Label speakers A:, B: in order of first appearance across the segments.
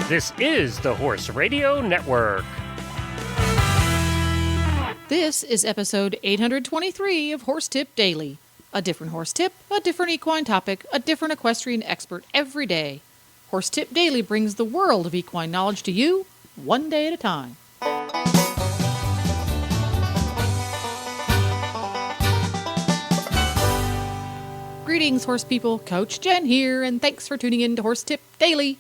A: This is the Horse Radio Network.
B: This is episode 823 of Horse Tip Daily. A different horse tip, a different equine topic, a different equestrian expert every day. Horse Tip Daily brings the world of equine knowledge to you, one day at a time. Greetings, horse people. Coach Jen here, and thanks for tuning in to Horse Tip Daily.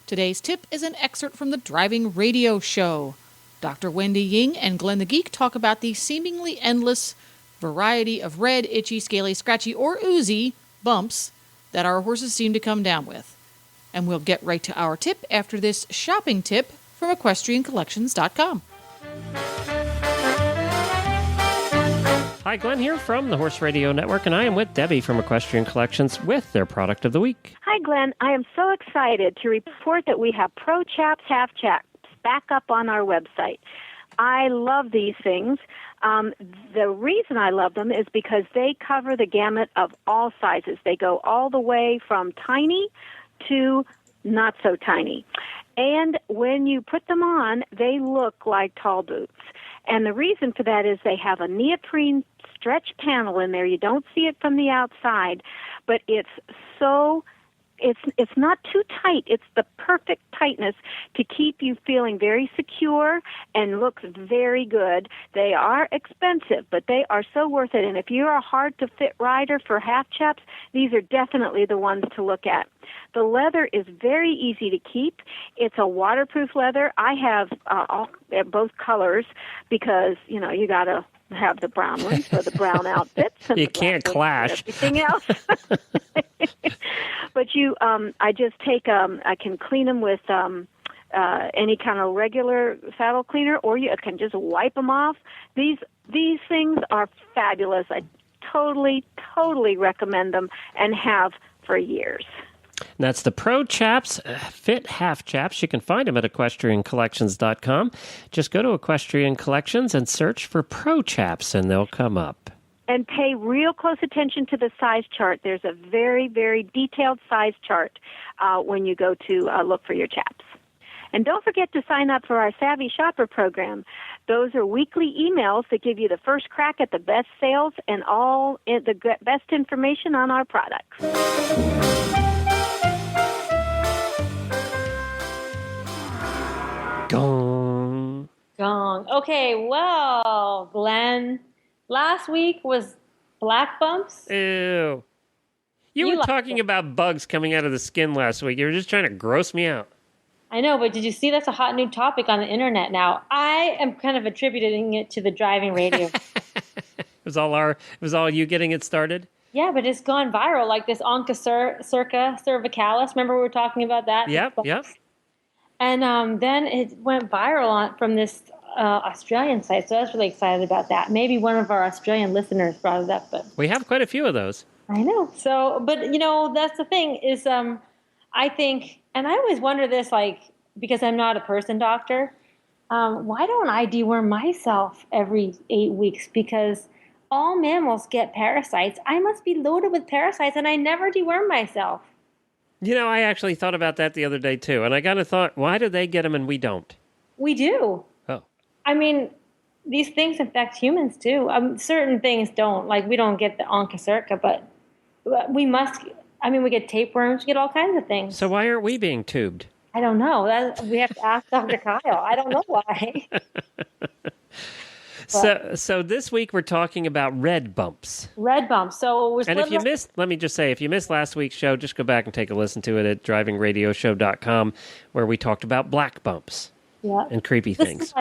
B: Today's tip is an excerpt from the Driving Radio Show. Dr. Wendy Ying and Glenn the Geek talk about the seemingly endless variety of red, itchy, scaly, scratchy, or oozy bumps that our horses seem to come down with. And we'll get right to our tip after this shopping tip from EquestrianCollections.com.
A: Hi, Glenn here from the Horse Radio Network, and I am with Debbie from Equestrian Collections with their product of the week.
C: Hi, Glenn. I am so excited to report that we have Pro Chaps, Half Chaps back up on our website. I love these things. The reason I love them is because they cover the gamut of all sizes. They go all the way from tiny to not so tiny. And when you put them on, they look like tall boots. And the reason for that is they have a neoprene stretch panel in there. You don't see it from the outside, but it's not too tight. It's the perfect tightness to keep you feeling very secure and looks very good. They are expensive, but they are so worth it. And if you're a hard-to-fit rider for half chaps, these are definitely the ones to look at. The leather is very easy to keep. It's a waterproof leather. I have both colors because, you know, you got to have the brown ones for the brown outfits. And
A: you can't clash.
C: Everything else. But I just take, I can clean them with any kind of regular saddle cleaner, or you can just wipe them off. These things are fabulous. I totally recommend them and have for years.
A: That's the Pro Chaps Fit Half Chaps. You can find them at EquestrianCollections.com. Just go to Equestrian Collections and search for Pro Chaps, and they'll come up.
C: And pay real close attention to the size chart. There's a very, very detailed size chart when you go to look for your chaps. And don't forget to sign up for our Savvy Shopper program. Those are weekly emails that give you the first crack at the best sales and all the best information on our products.
A: Gong.
D: Okay, well, Glenn, last week was black bumps.
A: Ew. You were talking about bugs coming out of the skin last week. You were just trying to gross me out.
D: I know, but did you see that's a hot new topic on the internet now? I am kind of attributing it to the driving radio.
A: It was all you getting it started?
D: Yeah, but it's gone viral, like this Onchocerca cervicalis. Remember we were talking about that?
A: Yep.
D: And then it went viral from this Australian site, so I was really excited about that. Maybe one of our Australian listeners brought it up. But
A: we have quite a few of those.
D: I know. So, but, you know, that's the thing is I think, and I always wonder this, like, because I'm not a person doctor, why don't I deworm myself every 8 weeks? Because all mammals get parasites. I must be loaded with parasites, and I never deworm myself.
A: You know, I actually thought about that the other day, too. And I kind of thought, why do they get them and we don't?
D: We do.
A: Oh.
D: I mean, these things affect humans, too. Certain things don't. Like, we don't get the Onchocerca, but we must. I mean, we get tapeworms. We get all kinds of things.
A: So why aren't we being tubed?
D: I don't know. We have to ask Dr. Kyle. I don't know why.
A: So this week we're talking about red bumps.
D: Red bumps. So
A: and if you missed, let me just say, if you missed last week's show, just go back and take a listen to it at drivingradioshow.com, where we talked about black bumps and creepy things.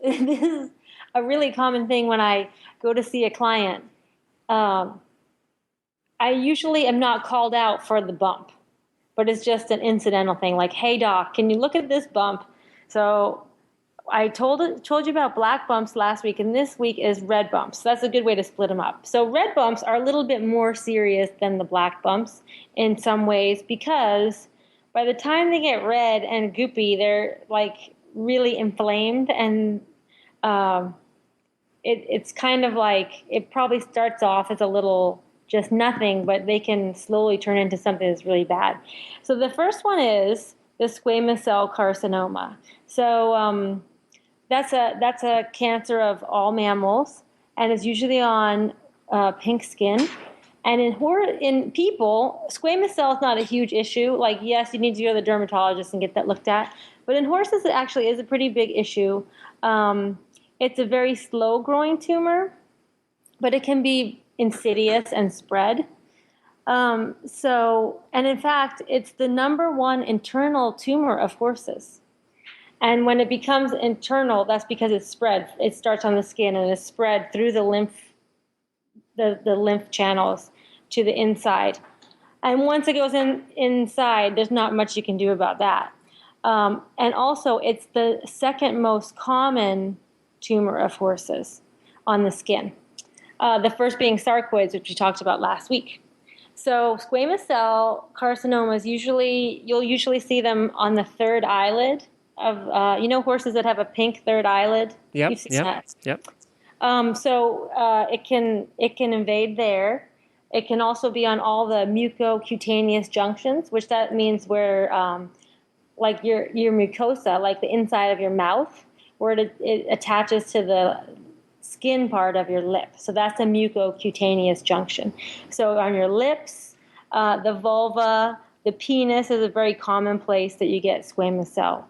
D: This is a really common thing when I go to see a client. I usually am not called out for the bump, but it's just an incidental thing. Like, hey, doc, can you look at this bump? So I told you about black bumps last week, and this week is red bumps. That's a good way to split them up. So red bumps are a little bit more serious than the black bumps in some ways, because by the time they get red and goopy, they're like really inflamed, and it's kind of like, it probably starts off as a little just nothing, but they can slowly turn into something that's really bad. So the first one is the squamous cell carcinoma. So that's a cancer of all mammals, and it's usually on pink skin. And in people, squamous cell is not a huge issue. Like, yes, you need to go to the dermatologist and get that looked at. But in horses, it actually is a pretty big issue. It's a very slow-growing tumor, but it can be insidious and spread. And in fact, it's the number one internal tumor of horses. And when it becomes internal, that's because it's spread. It starts on the skin and is spread through the lymph channels to the inside. And once it goes inside, there's not much you can do about that. And also, it's the second most common tumor of horses on the skin. The first being sarcoids, which we talked about last week. So squamous cell carcinomas, you'll usually see them on the third eyelid of, horses that have a pink third eyelid.
A: Yep.
D: You've seen that.
A: Yep.
D: It can invade there. It can also be on all the mucocutaneous junctions, which that means where, like your mucosa, like the inside of your mouth, where it attaches to the skin part of your lip. So that's a mucocutaneous junction. So on your lips, the vulva, the penis is a very common place that you get squamous cell.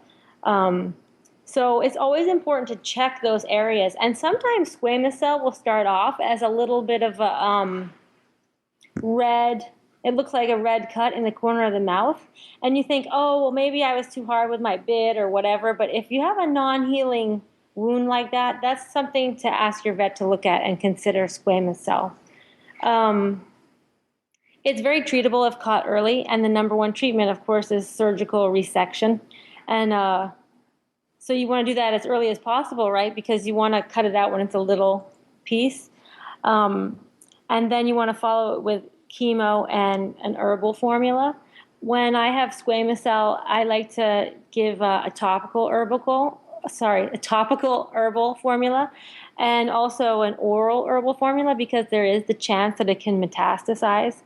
D: So it's always important to check those areas. And sometimes squamous cell will start off as a little bit of a red. It looks like a red cut in the corner of the mouth. And you think, oh, well, maybe I was too hard with my bit or whatever. But if you have a non-healing wound like that, that's something to ask your vet to look at and consider squamous cell. It's very treatable if caught early. And the number one treatment, of course, is surgical resection. And so you want to do that as early as possible, right? Because you want to cut it out when it's a little piece. And then you want to follow it with chemo and an herbal formula. When I have squamous cell, I like to give a topical herbal formula and also an oral herbal formula because there is the chance that it can metastasize.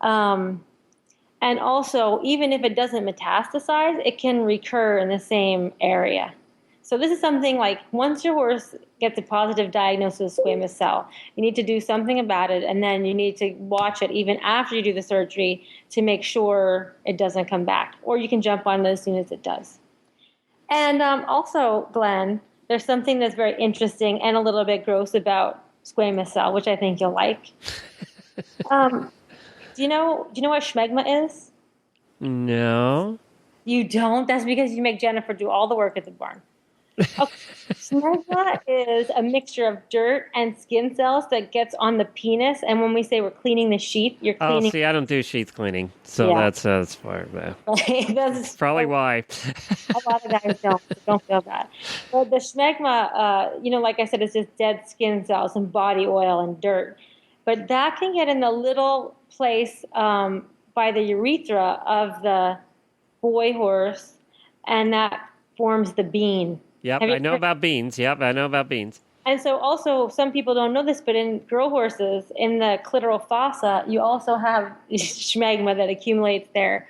D: And also, even if it doesn't metastasize, it can recur in the same area. So this is something like once your horse gets a positive diagnosis of squamous cell, you need to do something about it, and then you need to watch it even after you do the surgery to make sure it doesn't come back. Or you can jump on it as soon as it does. And also, Glenn, there's something that's very interesting and a little bit gross about squamous cell, which I think you'll like. Do you know what schmegma is?
A: No.
D: You don't? That's because you make Jennifer do all the work at the barn. Okay. Schmegma is a mixture of dirt and skin cells that gets on the penis. And when we say we're cleaning the sheath, you're cleaning.
A: Oh, see, I don't do sheath cleaning, so
D: Yeah.
A: that's far.
D: That's
A: Probably why.
D: A lot of guys don't feel that. But the schmegma, like I said, it's just dead skin cells and body oil and dirt. But that can get in the little place by the urethra of the boy horse, and that forms the bean.
A: Yep, I know about beans.
D: And so also, some people don't know this, but in girl horses, in the clitoral fossa, you also have schmegma that accumulates there.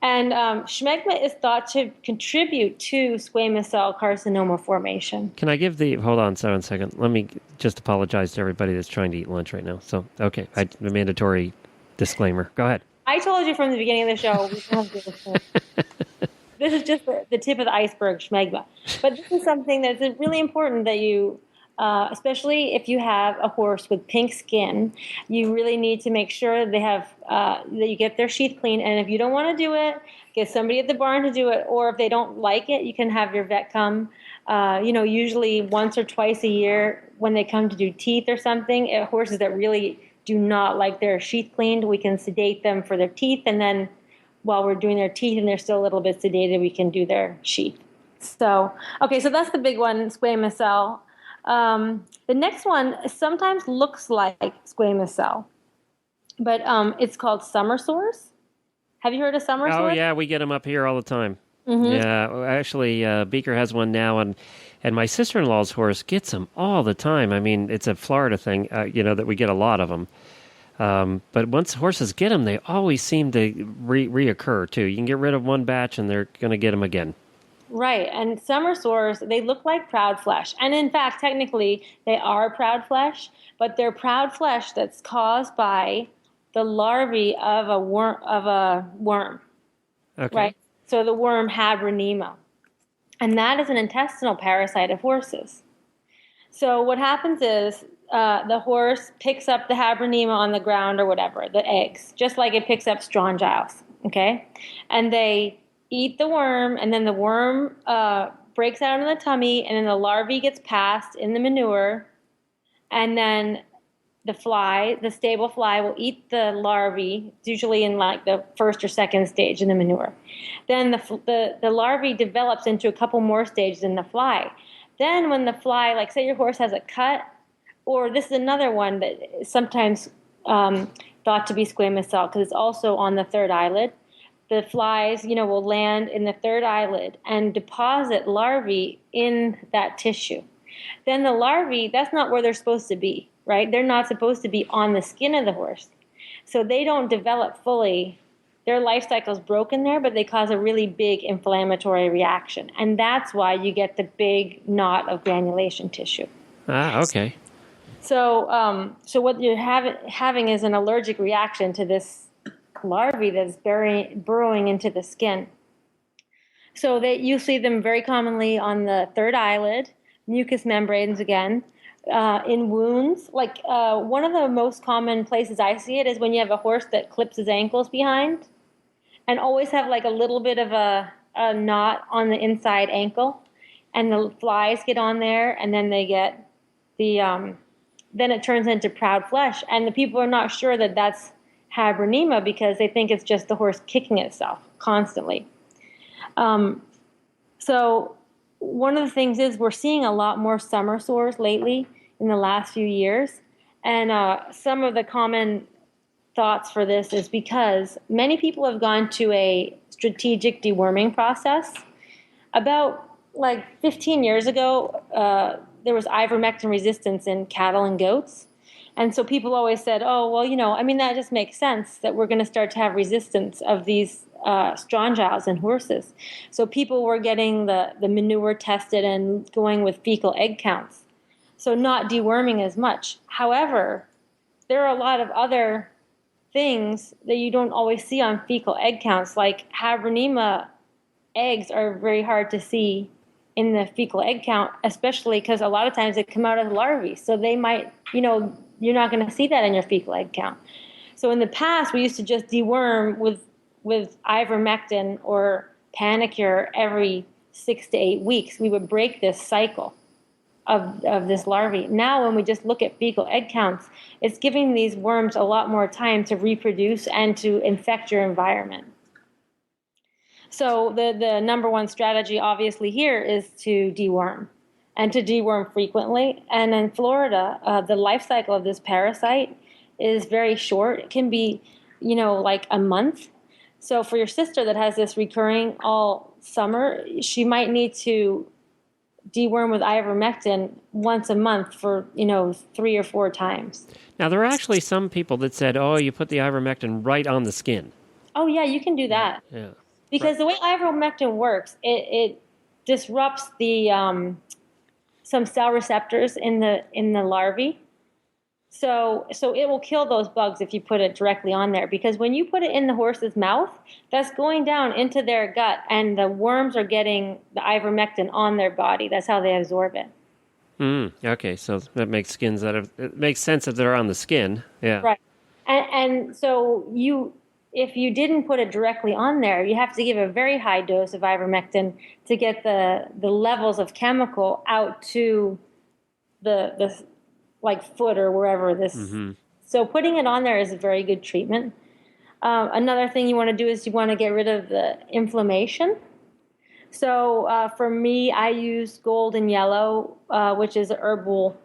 D: And schmegma is thought to contribute to squamous cell carcinoma formation.
A: Can I give hold on 1 second. Let me just apologize to everybody that's trying to eat lunch right now. So, okay, the mandatory disclaimer. Go ahead.
D: I told you from the beginning of the show, we don't have to do this. This is just the tip of the iceberg, schmegma. But this is something that's really important that you, especially if you have a horse with pink skin, you really need to make sure they have that you get their sheath clean. And if you don't want to do it, get somebody at the barn to do it. Or if they don't like it, you can have your vet come. Usually once or twice a year when they come to do teeth or something. Horses that really do not like their sheath cleaned, we can sedate them for their teeth, and then while we're doing their teeth and they're still a little bit sedated, we can do their sheath. So that's the big one, squamous cell. The next one sometimes looks like squamous cell, but it's called summer sores. Have you heard of summer sores?
A: Oh, yeah, we get them up here all the time.
D: Mm-hmm.
A: Yeah, actually, Beaker has one now, and my sister-in-law's horse gets them all the time. I mean, it's a Florida thing, that we get a lot of them. But once horses get them, they always seem to reoccur too. You can get rid of one batch, and they're going to get them again.
D: Right. And summer sores, they look like proud flesh. And in fact, technically, they are proud flesh, but they're proud flesh that's caused by the larvae of a worm.
A: Okay.
D: Right? So the worm Habronema. And that is an intestinal parasite of horses. So what happens is the horse picks up the Habronema on the ground or whatever, the eggs, just like it picks up strongyles. Okay? And they eat the worm, and then the worm breaks out in the tummy, and then the larvae gets passed in the manure, and then the stable fly will eat the larvae, usually in like the first or second stage in the manure. Then the larvae develops into a couple more stages in the fly. Then when the fly, like say your horse has a cut, or this is another one that is sometimes thought to be squamous cell because it's also on the third eyelid. The flies, will land in the third eyelid and deposit larvae in that tissue. Then the larvae, that's not where they're supposed to be, right? They're not supposed to be on the skin of the horse. So they don't develop fully. Their life cycle is broken there, but they cause a really big inflammatory reaction. And that's why you get the big knot of granulation tissue.
A: Ah, okay.
D: So what you're having is an allergic reaction to this larvae that's burrowing into the skin. So that you see them very commonly on the third eyelid, mucous membranes again, in wounds. Like one of the most common places I see it is when you have a horse that clips his ankles behind and always have like a little bit of a knot on the inside ankle, and the flies get on there, and then they get then it turns into proud flesh, and the people are not sure that that's Habronema because they think it's just the horse kicking itself constantly. So one of the things is we're seeing a lot more summer sores lately in the last few years. And some of the common thoughts for this is because many people have gone to a strategic deworming process. About like 15 years ago, there was ivermectin resistance in cattle and goats. And so people always said, oh, well, that just makes sense that we're going to start to have resistance of these strongyles in horses. So people were getting the manure tested and going with fecal egg counts. So not deworming as much. However, there are a lot of other things that you don't always see on fecal egg counts, like Habronema eggs are very hard to see in the fecal egg count, especially because a lot of times they come out as larvae. So they might, you're not going to see that in your fecal egg count. So in the past, we used to just deworm with ivermectin or Panacur every 6 to 8 weeks. We would break this cycle of this larvae. Now, when we just look at fecal egg counts, it's giving these worms a lot more time to reproduce and to infect your environment. So the number one strategy, obviously, here is to deworm, and to deworm frequently. And in Florida, the life cycle of this parasite is very short. It can be, like a month. So for your sister that has this recurring all summer, she might need to deworm with ivermectin once a month for, 3 or 4 times.
A: Now, there are actually some people that said, oh, you put the ivermectin right on the skin.
D: Oh, yeah, you can do that.
A: Yeah.
D: Because the way ivermectin works, it disrupts the some cell receptors in the larvae. So it will kill those bugs if you put it directly on there. Because when you put it in the horse's mouth, that's going down into their gut, and the worms are getting the ivermectin on their body. That's how they absorb it.
A: Okay, so that makes it makes sense if they're on the skin. Yeah.
D: Right. And so if you didn't put it directly on there, you have to give a very high dose of ivermectin to get the levels of chemical out to the like foot or wherever this. Mm-hmm. So putting it on there is a very good treatment. Another thing you want to do is you want to get rid of the inflammation. So for me, I use gold and yellow, which is a herbal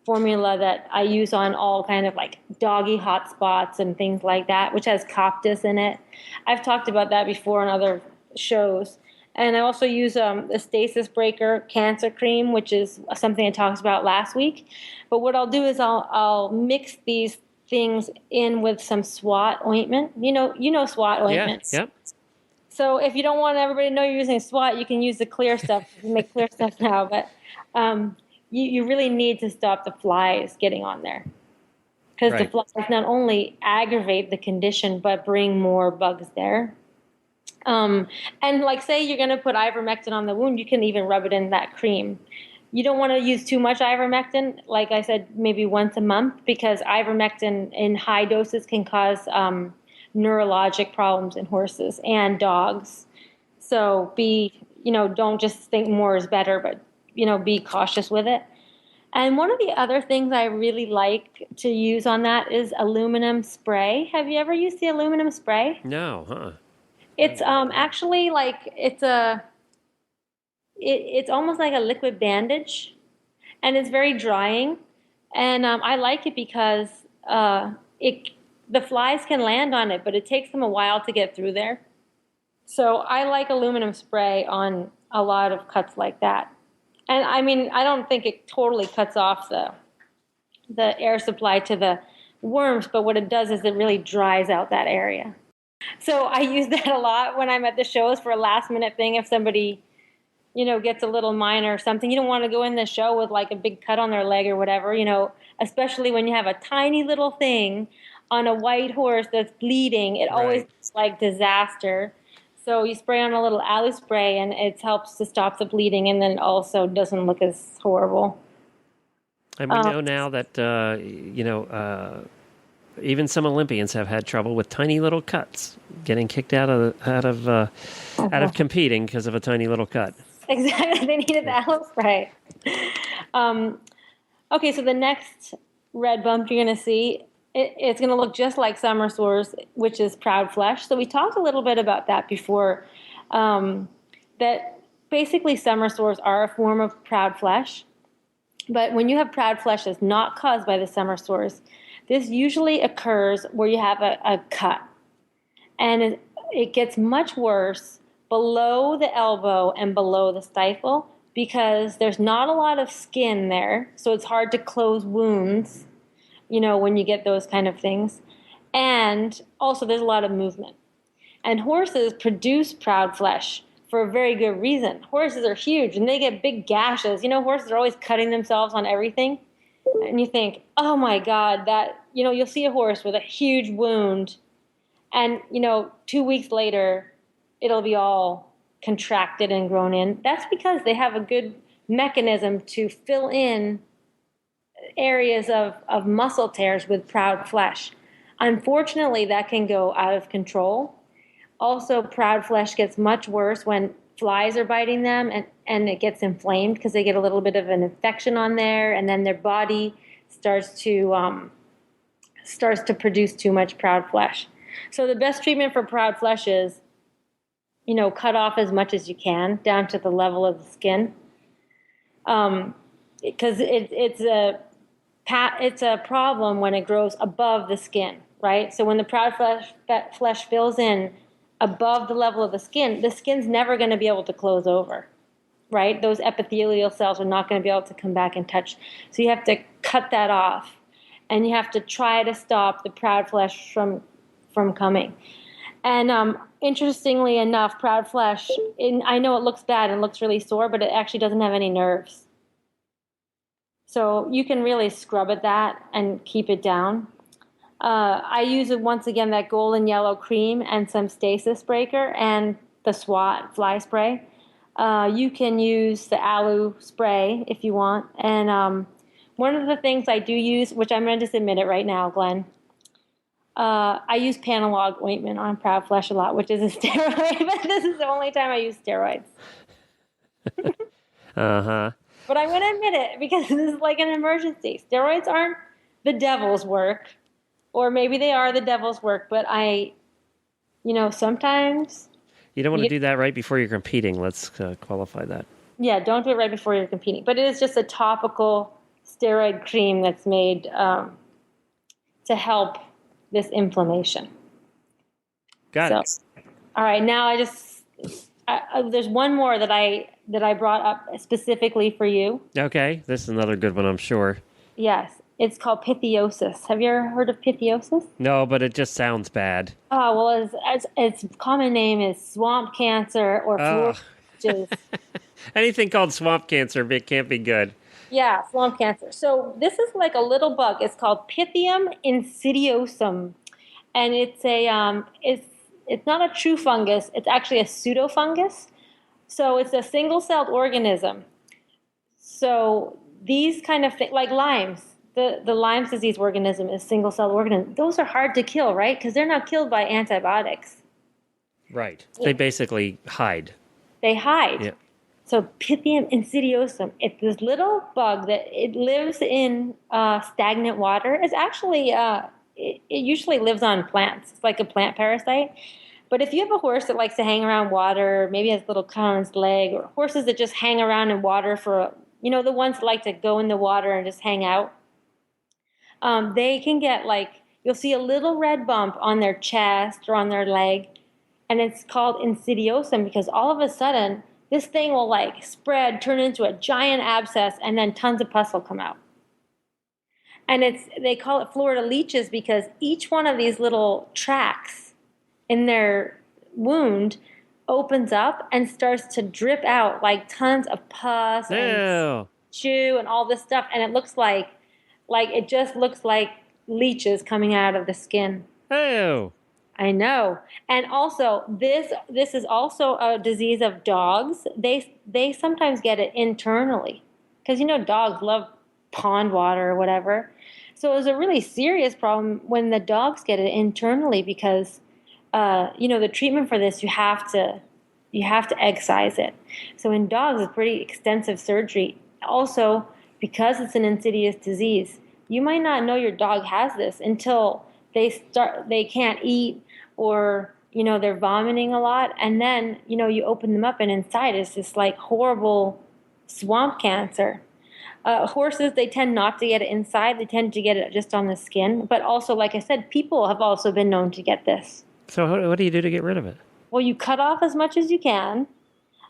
D: formula that I use on all kind of like doggy hot spots and things like that, which has coptis in it. I've talked about that before on other shows. And I also use the stasis breaker cancer cream, which is something I talked about last week. But what I'll do is I'll mix these things in with some SWAT ointment. You know SWAT ointments.
A: Yeah. Yep.
D: So if you don't want everybody to know you're using SWAT, you can use the clear stuff. You can make clear stuff now, but you really need to stop the flies getting on there, because the flies not only aggravate the condition but bring more bugs there. And like, say you're going to put ivermectin on the wound, you can even rub it in that cream. You don't want to use too much ivermectin. Like I said, maybe once a month, because ivermectin in high doses can cause neurologic problems in horses and dogs. So don't just think more is better, but, be cautious with it. And one of the other things I really like to use on that is aluminum spray. Have you ever used the aluminum spray?
A: No, huh?
D: It's actually like it's almost like a liquid bandage, and it's very drying. And I like it because the flies can land on it, but it takes them a while to get through there. So I like aluminum spray on a lot of cuts like that. And I mean, I don't think it totally cuts off the air supply to the worms, but what it does is it really dries out that area. So I use that a lot when I'm at the shows for a last minute thing. If somebody, gets a little minor or something, you don't want to go in the show with like a big cut on their leg or whatever, especially when you have a tiny little thing on a white horse that's bleeding. It always looks like disaster. So you spray on a little alu spray, and it helps to stop the bleeding, and then it also doesn't look as horrible.
A: And we know now that, even some Olympians have had trouble with tiny little cuts, getting kicked out of competing because of a tiny little cut.
D: Exactly, they needed the aloe spray. Okay, so the next red bump you're going to see, it's going to look just like summer sores, which is proud flesh. So we talked a little bit about that before. That basically summer sores are a form of proud flesh, but when you have proud flesh that's not caused by the summer sores, this usually occurs where you have a cut, and it gets much worse below the elbow and below the stifle, because there's not a lot of skin there, so it's hard to close wounds, when you get those kind of things. And also there's a lot of movement. And horses produce proud flesh for a very good reason. Horses are huge, and they get big gashes. Horses are always cutting themselves on everything. And you think, oh my God, that, you'll see a horse with a huge wound, and, 2 weeks later, it'll be all contracted and grown in. That's because they have a good mechanism to fill in areas of muscle tears with proud flesh. Unfortunately, that can go out of control. Also, proud flesh gets much worse when flies are biting them, and it gets inflamed because they get a little bit of an infection on there, and then their body starts to produce too much proud flesh. So the best treatment for proud flesh is, cut off as much as you can down to the level of the skin, because it's a problem when it grows above the skin, right? So when the proud flesh fills in above the level of the skin's never going to be able to close over, right? Those epithelial cells are not going to be able to come back and touch. So you have to cut that off, and you have to try to stop the proud flesh from coming. And interestingly enough, proud flesh, I know it looks bad and looks really sore, but it actually doesn't have any nerves. So you can really scrub at that and keep it down. I use it once again, that golden yellow cream and some stasis breaker and the SWAT fly spray. You can use the aloe spray if you want. And one of the things I do use, which I'm going to just admit it right now, Glenn, I use Panalog ointment on proud flesh a lot, which is a steroid, but this is the only time I use steroids.
A: Uh-huh.
D: But I'm going to admit it because this is like an emergency. Steroids aren't the devil's work, or maybe they are the devil's work, but sometimes...
A: You don't want to do that right before you're competing. Let's qualify that.
D: Yeah, don't do it right before you're competing. But it is just a topical steroid cream that's made to help this inflammation.
A: Got it.
D: All right, now there's one more that I brought up specifically for you.
A: Okay, this is another good one, I'm sure.
D: Yes, It's called pitheosis. Have you ever heard of pitheosis?
A: No, but it just sounds bad.
D: Oh, well, its common name is swamp cancer or
A: Oh.
D: fluorosis.
A: Anything called swamp cancer, it can't be good.
D: Yeah, swamp cancer. So this is like a little bug. It's called Pythium insidiosum, and it's not a true fungus. It's actually a pseudofungus. So it's a single-celled organism. So these kind of things, like Lyme's, the Lyme's disease organism is single-celled organism. Those are hard to kill, right? Because they're not killed by antibiotics.
A: Right. They basically hide.
D: They hide.
A: Yeah.
D: So Pythium insidiosum, it's this little bug that it lives in stagnant water. It's actually, it usually lives on plants. It's like a plant parasite. But if you have a horse that likes to hang around water, maybe has a little cut on its leg, or horses that just hang around in water the ones that like to go in the water and just hang out, they can get you'll see a little red bump on their chest or on their leg, and it's called insidiosum because all of a sudden this thing will spread, turn into a giant abscess, and then tons of pus will come out. And they call it Florida leeches because each one of these little tracks in their wound opens up and starts to drip out tons of pus and chew and all this stuff, and it looks it just looks like leeches coming out of the skin.
A: Oh.
D: I know. And also, this is also a disease of dogs. They sometimes get it internally because, dogs love pond water or whatever. So it was a really serious problem when the dogs get it internally because, the treatment for this, you have to excise it. So in dogs, it's pretty extensive surgery. Also, because it's an insidious disease, you might not know your dog has this until they can't eat, or they're vomiting a lot, and then you open them up and inside is this horrible swamp cancer. Horses, they tend not to get it inside, they tend to get it just on the skin, but also, like I said, people have also been known to get this.
A: So what do you do to get rid of it?
D: Well, you cut off as much as you can,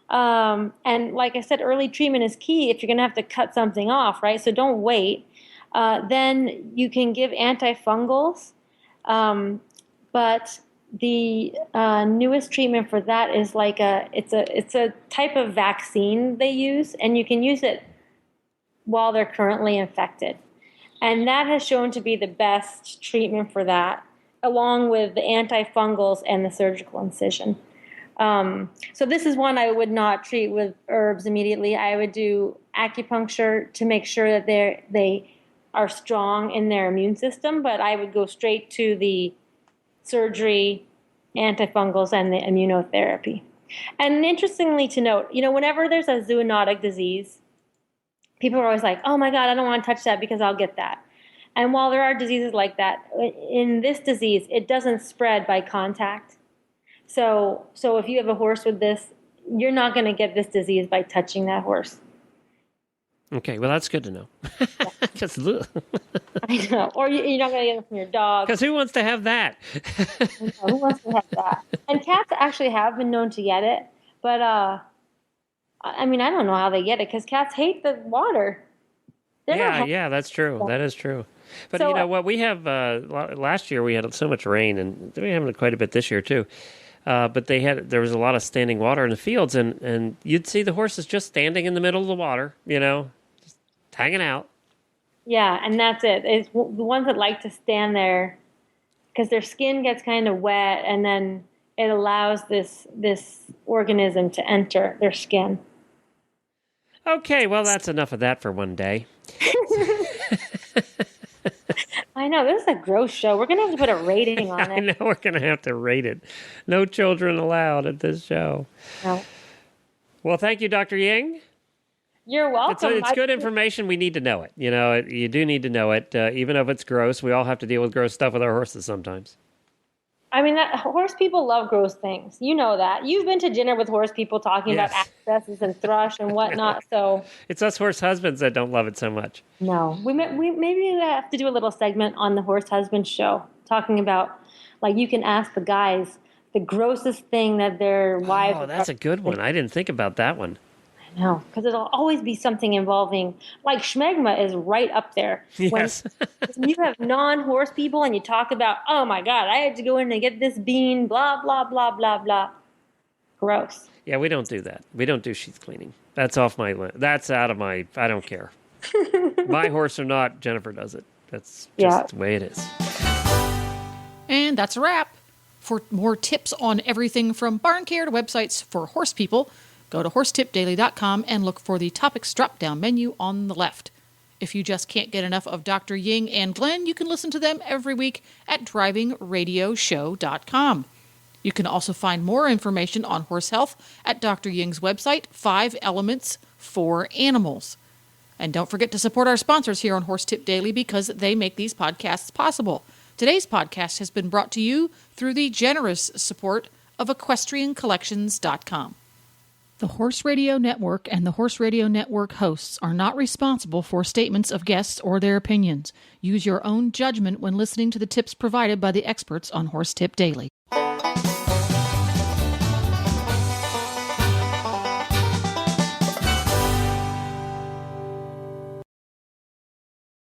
D: and like I said, early treatment is key if you're going to have to cut something off, right? So don't wait. Then you can give antifungals, but the newest treatment for that is it's a type of vaccine they use, and you can use it while they're currently infected. And that has shown to be the best treatment for that, along with the antifungals and the surgical incision. So this is one I would not treat with herbs immediately. I would do acupuncture to make sure that they are strong in their immune system, but I would go straight to the surgery, antifungals, and the immunotherapy. And interestingly to note, whenever there's a zoonotic disease, people are always like, oh my God, I don't want to touch that because I'll get that. And while there are diseases like that, in this disease, it doesn't spread by contact. So if you have a horse with this, you're not going to get this disease by touching that horse.
A: Okay, well, that's good to know.
D: I know. Or you're not going to get it from your dog.
A: Because who wants to have that?
D: Who wants to have that? And cats actually have been known to get it. But, I don't know how they get it because cats hate the water.
A: Yeah, that's true. That is true. But
D: so,
A: what we have, last year we had so much rain, and we're having quite a bit this year too. But there was a lot of standing water in the fields, and you'd see the horses just standing in the middle of the water, just hanging out.
D: Yeah, and that's it. It's the ones that like to stand there because their skin gets kind of wet, and then it allows this organism to enter their skin.
A: Okay, well, that's enough of that for one day.
D: I know, this is a gross show. We're going to have to put a rating on it.
A: I know, we're going to have to rate it. No children allowed at this show.
D: No.
A: Well, thank you, Dr. Ying.
D: You're welcome.
A: It's good information. We need to know it. You do need to know it. Even if it's gross, we all have to deal with gross stuff with our horses sometimes.
D: Horse people love gross things. You know that. You've been to dinner with horse people talking about abscesses and thrush and whatnot. So
A: it's us horse husbands that don't love it so much.
D: No, we maybe have to do a little segment on the horse husband show, talking about you can ask the guys the grossest thing that their wives.
A: Oh, that's a good one. I didn't think about that one.
D: No, because it'll always be something involving, like schmegma is right up there.
A: Yes.
D: When you have non-horse people and you talk about, oh my God, I had to go in and get this bean, blah, blah, blah, blah, blah. Gross.
A: Yeah, we don't do that. We don't do sheath cleaning. That's off my list. That's out of my, I don't care. My horse or not, Jennifer does it. That's just the way it is.
B: And that's a wrap. For more tips on everything from barn care to websites for horse people, go to horsetipdaily.com and look for the topics drop-down menu on the left. If you just can't get enough of Dr. Ying and Glenn, you can listen to them every week at drivingradioshow.com. You can also find more information on horse health at Dr. Ying's website, 5 Elements for Animals. And don't forget to support our sponsors here on Horse Tip Daily because they make these podcasts possible. Today's podcast has been brought to you through the generous support of EquestrianCollections.com. The Horse Radio Network and the Horse Radio Network hosts are not responsible for statements of guests or their opinions. Use your own judgment when listening to the tips provided by the experts on Horse Tip Daily.